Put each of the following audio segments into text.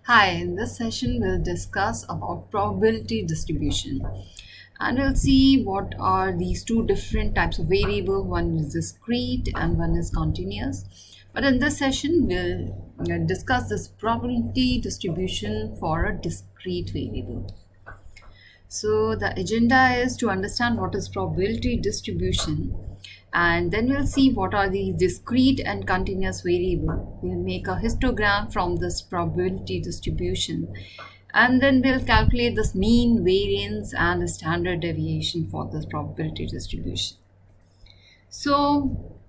Hi, in this session we'll discuss about probability distribution and we'll see what are these two different types of variable. One is discrete and one is continuous. But in this session we'll discuss this probability distribution for a discrete variable. So the agenda is to understand what is probability distribution, and then we'll see what are these discrete and continuous variable. We'll make a histogram from this probability distribution, and then we'll calculate this mean, variance and the standard deviation for this probability distribution. So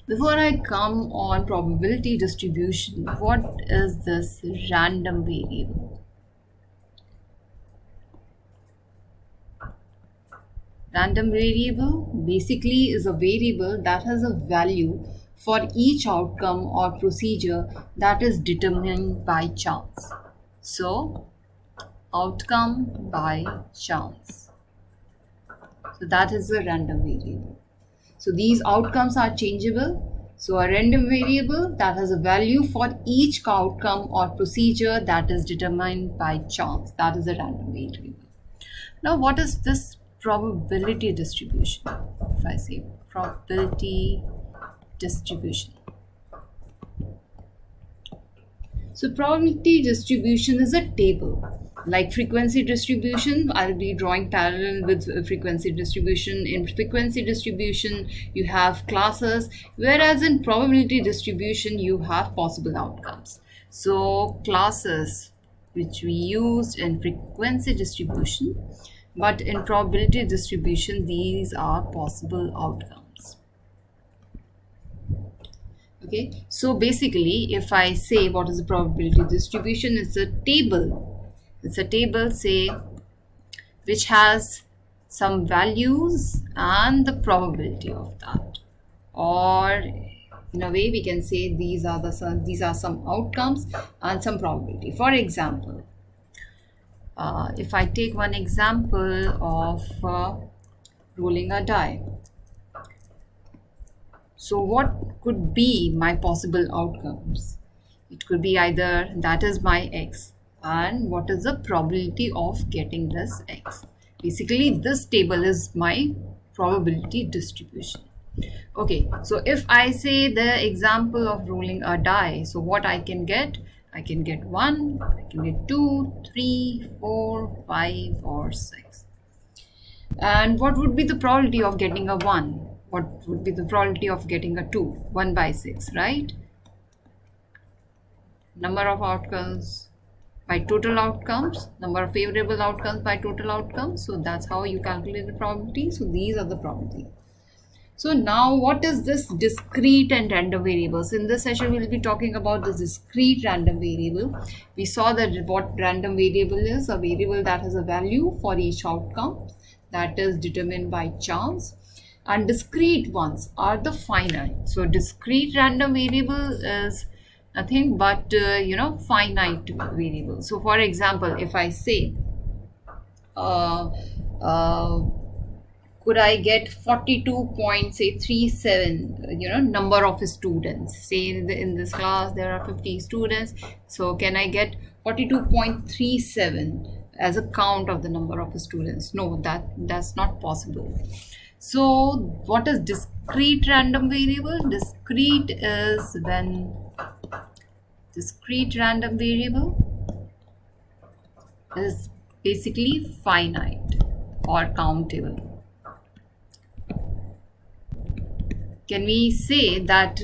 before I come on probability distribution, what is this random variable? Random variable basically is a variable that has a value for each outcome or procedure that is determined by chance. So, outcome by chance. So that is a random variable. So these outcomes are changeable. So a random variable that has a value for each outcome or procedure that is determined by chance. That is a random variable. Now what is this probability distribution? If I say probability distribution, so probability distribution is a table like frequency distribution. I'll be drawing parallel with frequency distribution. In frequency distribution you have classes, whereas in probability distribution you have possible outcomes. So classes which we used in frequency distribution, but in probability distribution these are possible outcomes. Okay, so basically if I say what is a probability distribution, it's a table. It's a table, say, which has some values and the probability of that, or in a way we can say these are some outcomes and some probability. For example, if I take one example of rolling a die, so what could be my possible outcomes? It could be either that is my x, and what is the probability of getting this x. Basically this table is my probability distribution. Okay, so if I say the example of rolling a die, so what I can get 1, I can get 2, 3, 4, 5 or 6. And what would be the probability of getting a 1? What would be the probability of getting a 2? 1 by 6, right? Number of outcomes by total outcomes, number of favorable outcomes by total outcomes. So that's how you calculate the probability. So these are the probability. So now what is this discrete and random variables? In this session we will be talking about the discrete random variable. We saw that what random variable is, a variable that has a value for each outcome that is determined by chance, and discrete ones are the finite. So discrete random variable is nothing but finite variable. So for example, if I say could I get 42.37 number of students, say in this class there are 50 students, so can I get 42.37 as a count of the number of students? No, that's not possible. So what is discrete random variable? Discrete is when discrete random variable is basically finite or countable. Can we say that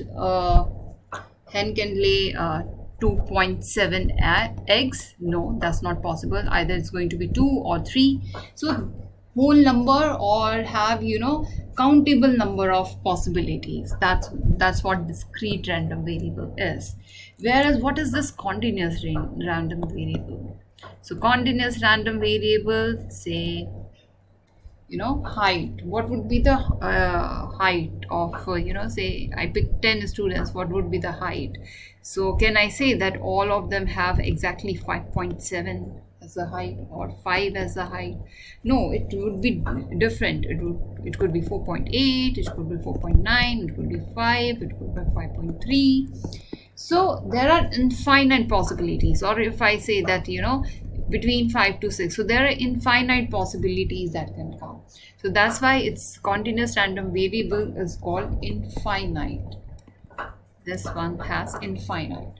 hen can lay 2.7 eggs? No, that's not possible. Either it's going to be 2 or 3. So whole number or have countable number of possibilities. That's what discrete random variable is. Whereas what is this continuous random variable? So continuous random variable, say height. What would be the height of say I pick 10 students, what would be the height? So can I say that all of them have exactly 5.7 as a height or 5 as a height? No, it would be different. It could be 4.8, it could be 4.9, it could be 5, it could be 5.3. So there are infinite possibilities, or if I say that, between 5 to 6, so there are infinite possibilities that can come. So that's why its continuous random variable is called infinite. This one has infinite.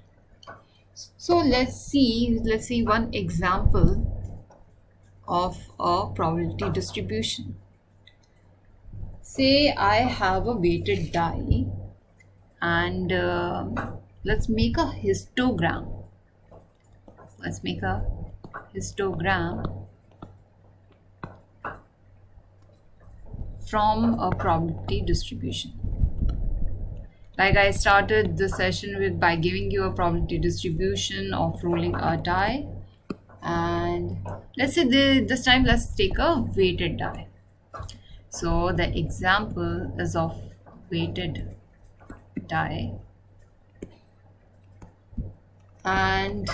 So let's see one example of a probability distribution. Say I have a weighted die, and let's make a histogram. Let's make a histogram from a probability distribution. Like I started the session with by giving you a probability distribution of rolling a die, and let's say this time let's take a weighted die. So the example is of weighted die, and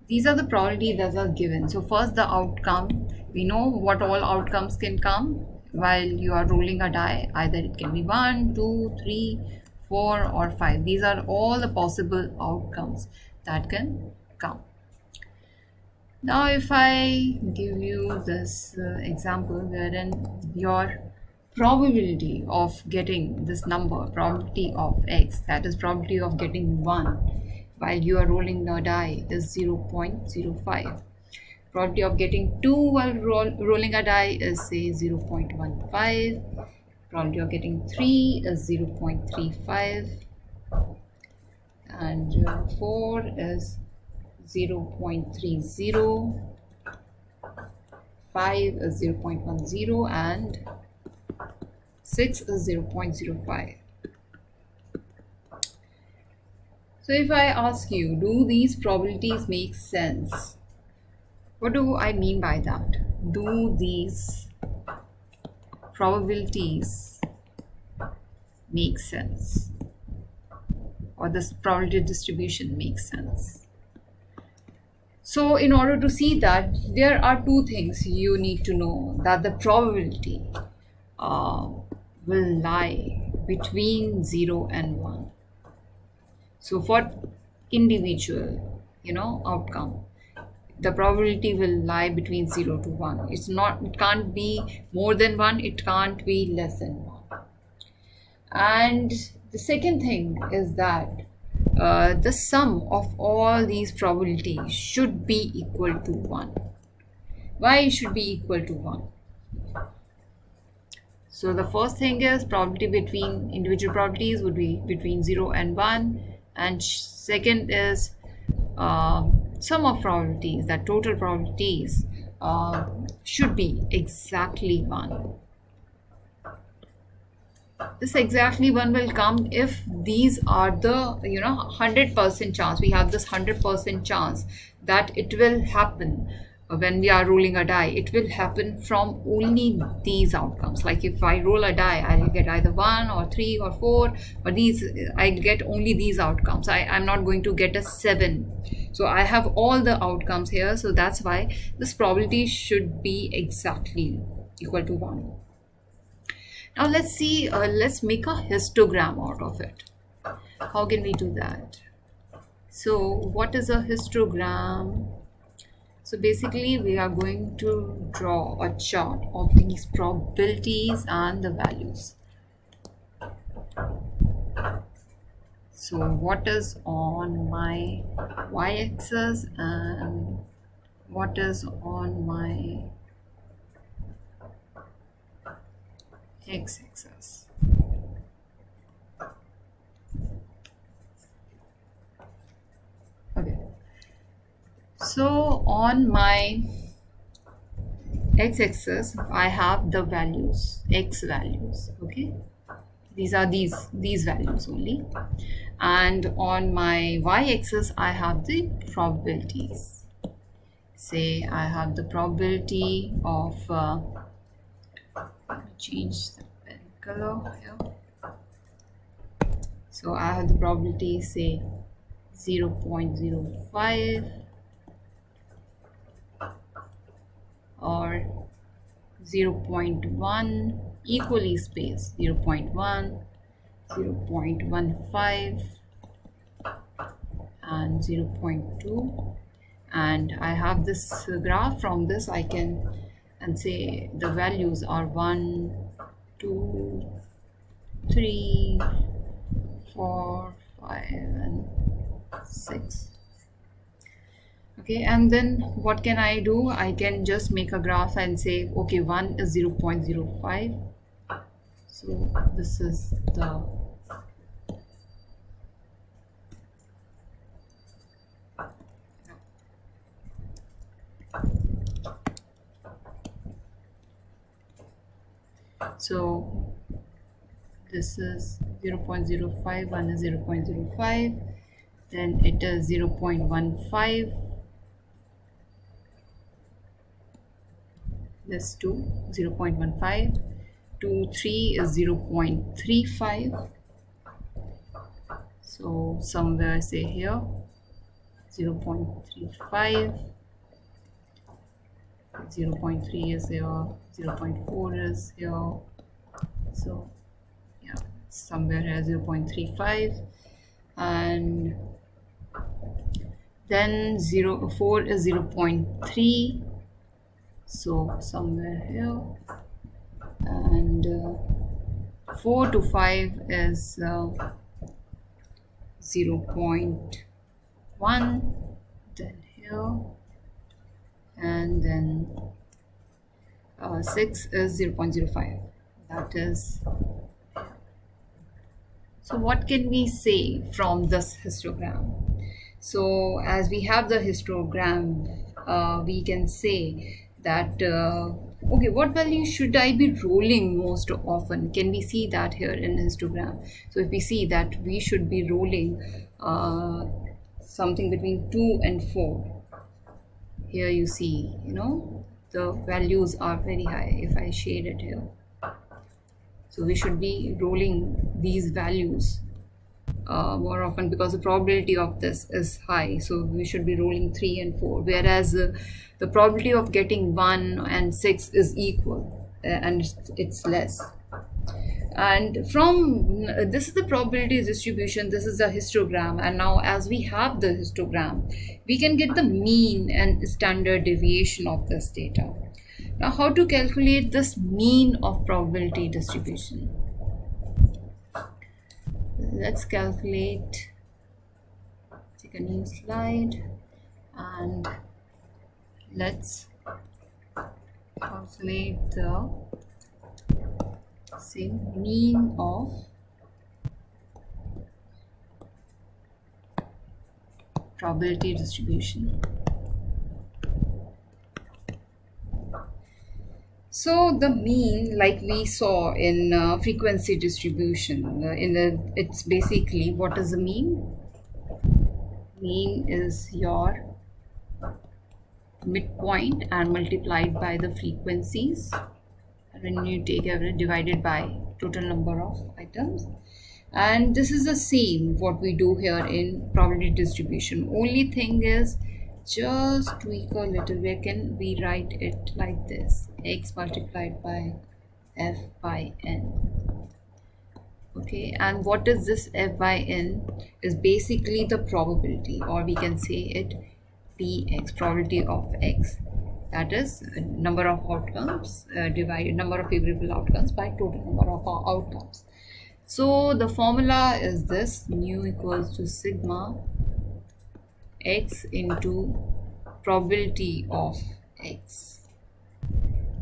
these are the probabilities that are given. So first, the outcome. We know what all outcomes can come while you are rolling a die. Either it can be 1, 2, 3, 4 or 5. These are all the possible outcomes that can come. Now if I give you this example wherein your probability of getting this number, probability of x, that is probability of getting 1 while you are rolling the die, is 0.05. Probability of getting 2 while rolling a die is say 0.15. Probability of getting 3 is 0.35, and 4 is 0.30, 5 is 0.10, and 6 is 0.05. So if I ask you, do these probabilities make sense? What do I mean by that? Do these probabilities make sense? Or this probability distribution makes sense? So in order to see that, there are two things you need to know. That the probability will lie between 0 and 1. So for individual, outcome, the probability will lie between 0 to 1. It can't be more than 1, it can't be less than 1. And the second thing is that the sum of all these probabilities should be equal to 1. Why it should be equal to 1? So the first thing is probability between individual probabilities would be between 0 and 1, and second is sum of probabilities, that total probabilities should be exactly 1. This exactly 1 will come if these are the 100% chance. We have this 100% chance that it will happen when we are rolling a die. It will happen from only these outcomes. Like if I roll a die, I will get either 1 or 3 or 4, but I get only these outcomes. I'm not going to get a 7. So I have all the outcomes here. So that's why this probability should be exactly equal to 1. Now let's see, let's make a histogram out of it. How can we do that? So what is a histogram? So basically we are going to draw a chart of these probabilities and the values. So what is on my y-axis and what is on my x-axis? Okay, so on my x-axis I have the values, x values. Okay, these are these values only, and on my y-axis I have the probabilities. Say I have the probability of change the pen color here. So I have the probability, say 0.05 or 0.1, equally spaced 0.1, 0.15 and 0.2, and I have this graph. From this I can and say the values are 1, 2, 3, 4, 5 and 6. Okay, and then what can I do? I can just make a graph and say, okay, 1 is 0.05. So this is the so this is 0.05, 1 is 0.05, then it is 0.15, this 2, 0.15, 2, 3 is 0.35, so somewhere say here 0.35, 0.3 is here, 0.4 is here, so yeah, somewhere here 0.35, and then 4 is 0.3, so somewhere here, and 4 to 5 is 0.1, then here, and then 6 is 0.05. That is, so what can we say from this histogram? So as we have the histogram, we can say that okay, what value should I be rolling most often? Can we see that here in histogram? So if we see that we should be rolling something between 2 and 4, here you see, the values are very high. If I shade it here, so we should be rolling these values more often because the probability of this is high, so we should be rolling 3 and 4, whereas the probability of getting 1 and 6 is equal, and it's less. And from this is the probability distribution, this is the histogram, and now as we have the histogram, we can get the mean and standard deviation of this data. Now how to calculate this mean of probability distribution? Let's calculate, take a new slide, and let's calculate the mean of probability distribution. So the mean, like we saw in frequency distribution, it's basically, what is the mean? Mean is your midpoint and multiplied by the frequencies. When you take average divided by total number of items, and this is the same what we do here in probability distribution. Only thing is, just tweak a little. Where can we write it like this? X multiplied by f by n. Okay, and what is this f by n? Is basically the probability, or we can say it px, probability of x. That is number of outcomes divided number of favorable outcomes by total number of outcomes. So the formula is this: mu equals to sigma x into probability of x,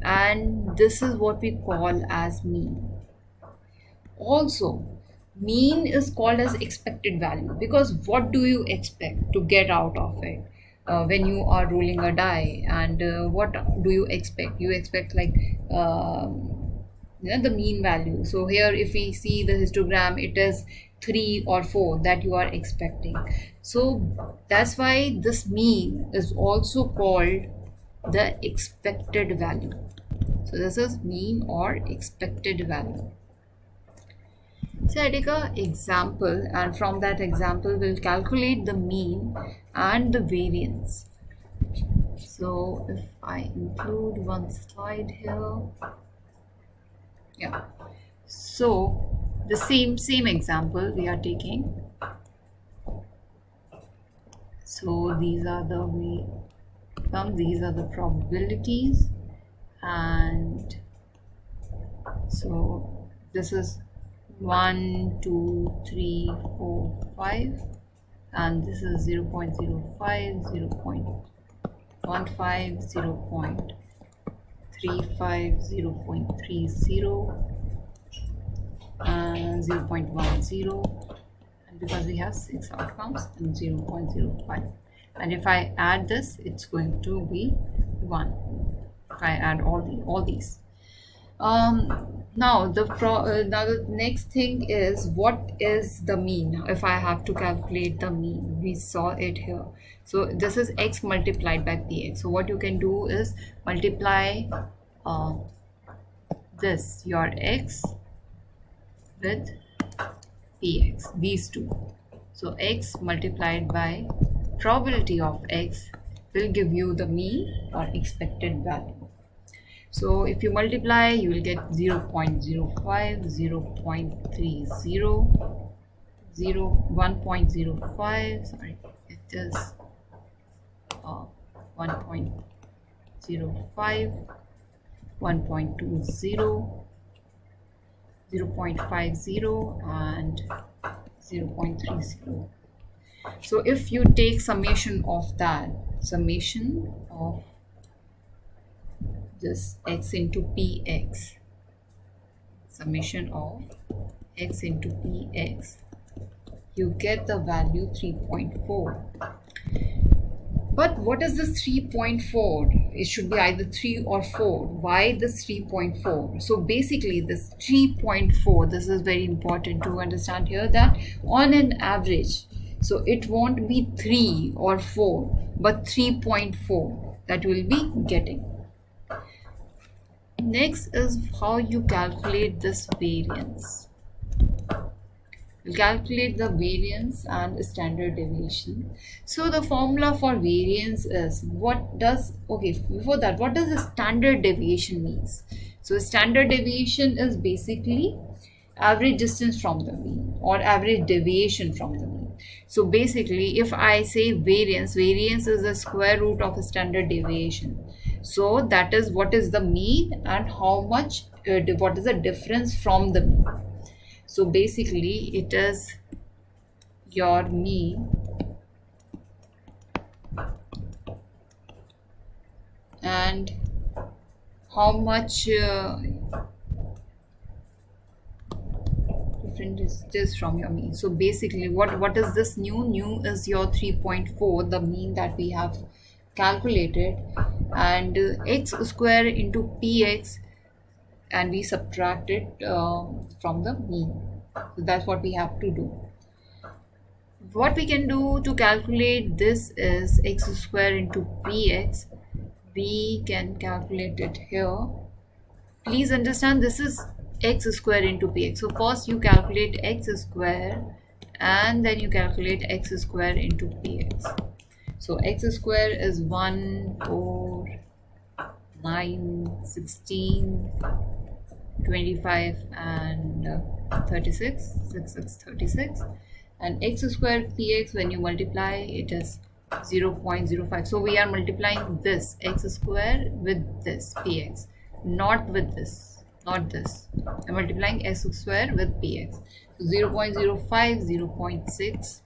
and this is what we call as mean. Also, mean is called as expected value, because what do you expect to get out of it? When you are rolling a die, and what do you expect? You expect like the mean value. So here if we see the histogram, it is 3 or 4 that you are expecting. So that's why this mean is also called the expected value. So this is mean or expected value. So I take an example, and from that example we'll calculate the mean and the variance. So if I include one slide here, yeah, so the same example we are taking. So these are the these are the probabilities, and so this is 1 2 3 4 5, and this is 0 0.05, 0 0.15, 0 0.35, 0 0.30, and 0 0.10, and because we have 6 outcomes, and 0 0.05, and if I add this, it's going to be 1 if I add all these. Now the next thing is, what is the mean? If I have to calculate the mean, we saw it here. So this is x multiplied by px. So what you can do is multiply this, your x, with px, these two. So x multiplied by probability of x will give you the mean or expected value. So if you multiply, you will get 0 0.05, 0 0.30, 1.05, sorry, it is 1.05, 1.20, 0 0.50, and 0.30. So if you take summation of that, summation of this x into px, summation of x into px, you get the value 3.4. But what is this 3.4? It should be either 3 or 4. Why this 3.4? So basically this 3.4, this is very important to understand here, that on an average, so it won't be 3 or 4, but 3.4 that will be getting. Next is how you calculate this variance. You calculate the variance and standard deviation. So the formula for variance is, what does the standard deviation means? So standard deviation is basically average distance from the mean, or average deviation from the mean. So basically, if I say variance is the square root of a standard deviation. So that is what is the mean and how much, what is the difference from the mean. So basically it is your mean and how much different is this from your mean. So basically what is this new is your 3.4, the mean that we have calculated, and x square into px, and we subtract it from the mean. So that's what we have to do. What we can do to calculate this is x square into px. We can calculate it here. Please understand, this is x square into px. So first you calculate x square and then you calculate x square into px. So x square is 1, 4, 9, 16, 25 and 36, 36, and x square px, when you multiply, it is 0.05. So we are multiplying this x square with this px, not with this, not this. I'm multiplying x square with px. So 0.05, 0.6,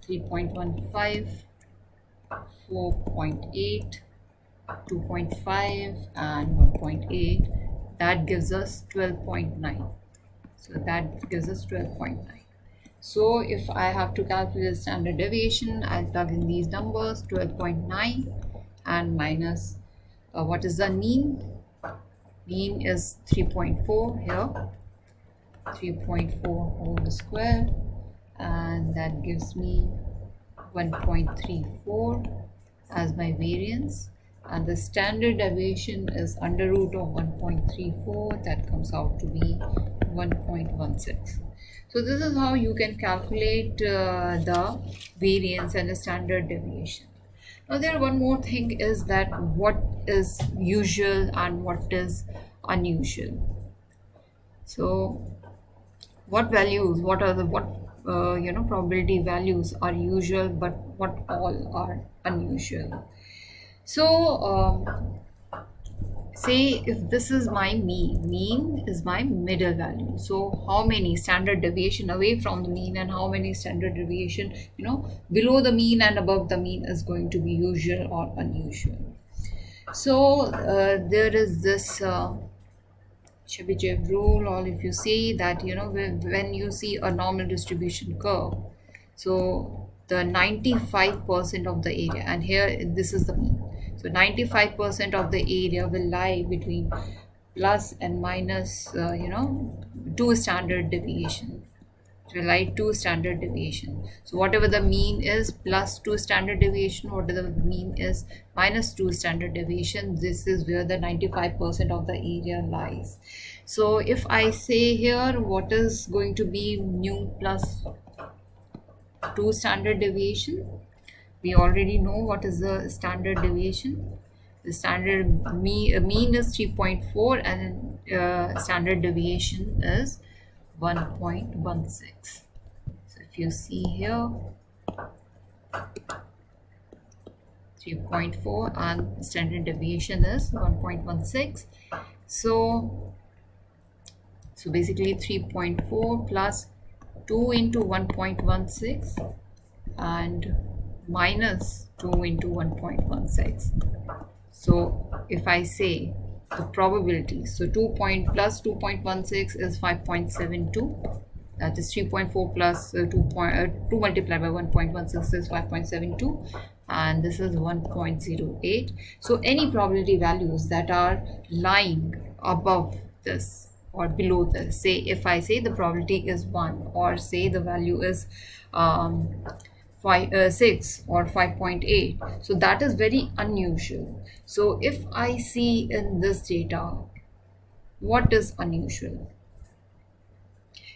3.15, 4.8, 2.5 and 1.8. That gives us 12.9. So that gives us 12.9. So if I have to calculate the standard deviation, I'll plug in these numbers, 12.9 and minus what is the mean? Mean is 3.4 here, 3.4 whole square, and that gives me 1.34 as my variance, and the standard deviation is under root of 1.34, that comes out to be 1.16. So this is how you can calculate the variance and the standard deviation. Now there one more thing is that what is usual and what is unusual. So what values, what are the probability values are usual, but what all are unusual? So say if this is my mean is my middle value. So how many standard deviation away from the mean and how many standard deviation below the mean and above the mean is going to be usual or unusual. So there is this Chebyshev rule, or if you see that when you see a normal distribution curve, so the 95% of the area, and here this is the mean, so 95% of the area will lie between plus and minus 2 standard deviation. So like 2 standard deviation. So whatever the mean is plus 2 standard deviation, whatever the mean is minus 2 standard deviation, this is where the 95% of the area lies. So if I say here what is going to be mu plus 2 standard deviation, we already know what is the standard deviation. The standard mean is 3.4 and standard deviation is 1.16. So if you see here 3.4 and standard deviation is 1.16. So basically 3.4 plus 2 into 1.16 and minus 2 into 1.16. So if I say the probability, so 2 plus 2.16 is 5.72, that is 3.4 plus 2 multiplied by 1.16 is 5.72, and this is 1.08. So any probability values that are lying above this or below this, say if I say the probability is 1, or say the value is 6 or 5.8, so that is very unusual. So if I see in this data what is unusual,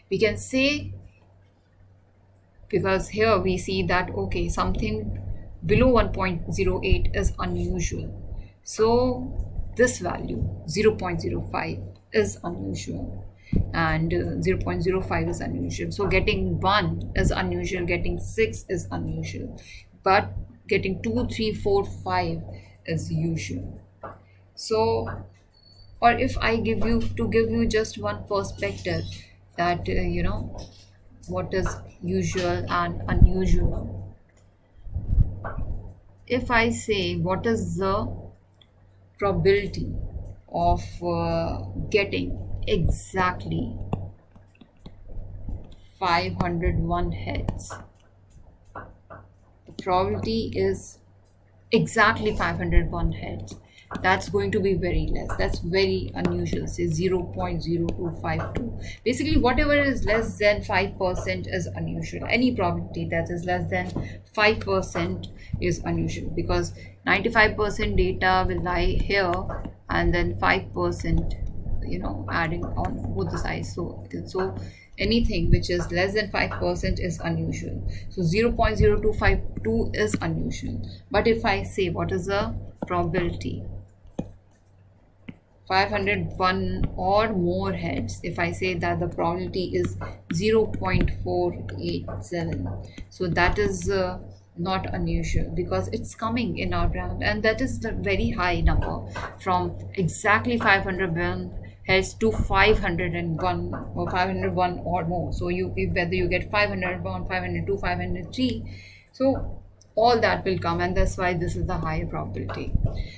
we can say, because here we see that okay, something below 1.08 is unusual, so this value 0.05 is unusual and 0.05 is unusual. So getting 1 is unusual, getting 6 is unusual, but getting 2, 3, 4, 5 is usual. So, or if I give you just one perspective that what is usual and unusual, if I say what is the probability of getting exactly 501 heads, the probability is exactly 501 heads, that's going to be very less, that's very unusual, say 0.0252. basically whatever is less than 5% is unusual. Any probability that is less than 5% is unusual, because 95% data will lie here and then 5% adding on both the sides. So anything which is less than 5% is unusual. So 0.0252 is unusual. But if I say what is the probability, 501 or more heads, if I say that the probability is 0.487, so that is not unusual, because it's coming in our brand, and that is the very high number, from exactly 501 heads to 501 or 501 or more. So whether you get 501, 502, 503, so all that will come, and that's why this is the higher probability.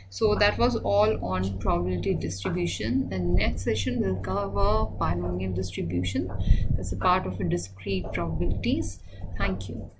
So that was all on probability distribution. The next session will cover binomial distribution as a part of a discrete probabilities. Thank you.